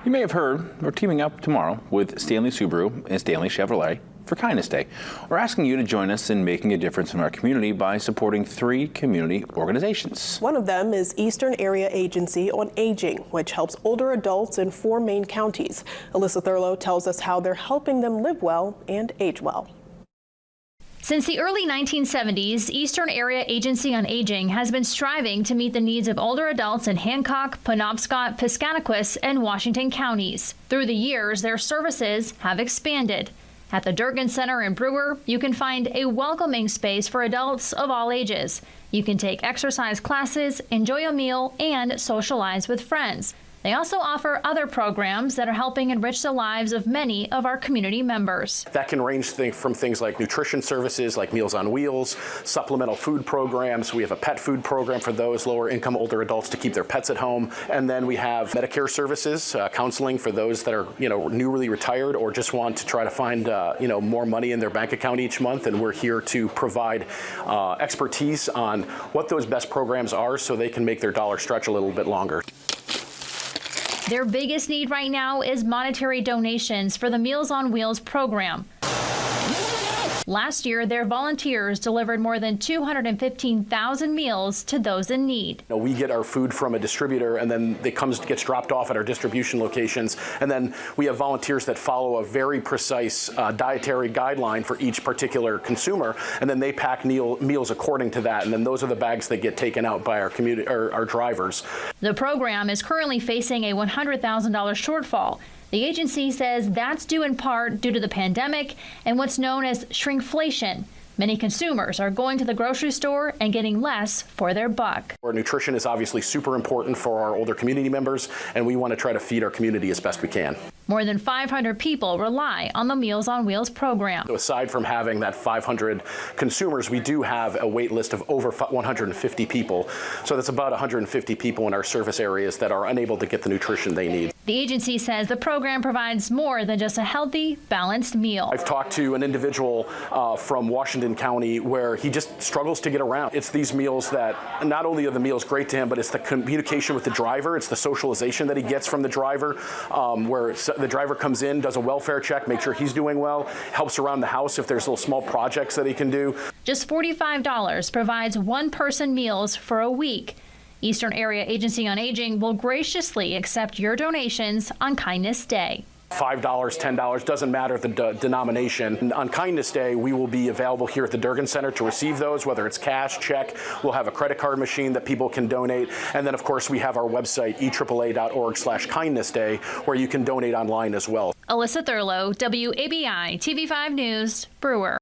You may have heard we're teaming up tomorrow with Stanley Subaru and Stanley Chevrolet for Kindness Day. We're asking you to join us in making a difference in our community by supporting 3 community organizations. One of them is Eastern Area Agency on Aging, which helps older adults in 4 Maine counties. Alyssa Thurlow tells us how they're helping them live well and age well. Since the early 1970s, Eastern Area Agency on Aging has been striving to meet the needs of older adults in Hancock, Penobscot, Piscataquis, and Washington counties. Through the years, their services have expanded. At the Durgan Center in Brewer, you can find a welcoming space for adults of all ages. You can take exercise classes, enjoy a meal, and socialize with friends. They also offer other programs that are helping enrich the lives of many of our community members. That can range from things like nutrition services like Meals on Wheels, supplemental food programs. We have a pet food program for those lower income older adults to keep their pets at home. And then we have Medicare services, counseling for those that are newly retired or just want to try to find more money in their bank account each month. And we're here to provide expertise on what those best programs are so they can make their dollar stretch a little bit longer. Their biggest need right now is monetary donations for the Meals on Wheels program. Last year, their volunteers delivered more than 215,000 meals to those in need. We get our food from a distributor, and then it gets dropped off at our distribution locations. And then we have volunteers that follow a very precise dietary guideline for each particular consumer, and then they pack meals according to that. And then those are the bags that get taken out by our drivers. The program is currently facing a $100,000 shortfall. The agency says that's due in part due to the pandemic and what's known as shrinkflation. Many consumers are going to the grocery store and getting less for their buck. Our nutrition is obviously super important for our older community members, and we want to try to feed our community as best we can. More than 500 people rely on the Meals on Wheels program. So aside from having that 500 consumers, we do have a wait list of over 150 people. So that's about 150 people in our service areas that are unable to get the nutrition they need. The agency says the program provides more than just a healthy, balanced meal. I've talked to an individual from Washington County where he just struggles to get around. It's these meals that not only are the meals great to him, but it's the communication with the driver. It's the socialization that he gets from the driver, where the driver comes in, does a welfare check, make sure he's doing well, helps around the house if there's little small projects that he can do. Just $45 provides one-person meals for a week. Eastern Area Agency on Aging will graciously accept your donations on Kindness Day. $5, $10, doesn't matter the denomination. And on Kindness Day, we will be available here at the Durgan Center to receive those, whether it's cash, check. We'll have a credit card machine that people can donate. And then, of course, we have our website, eAAA.org/kindnessday, where you can donate online as well. Alyssa Thurlow, WABI TV5 News, Brewer.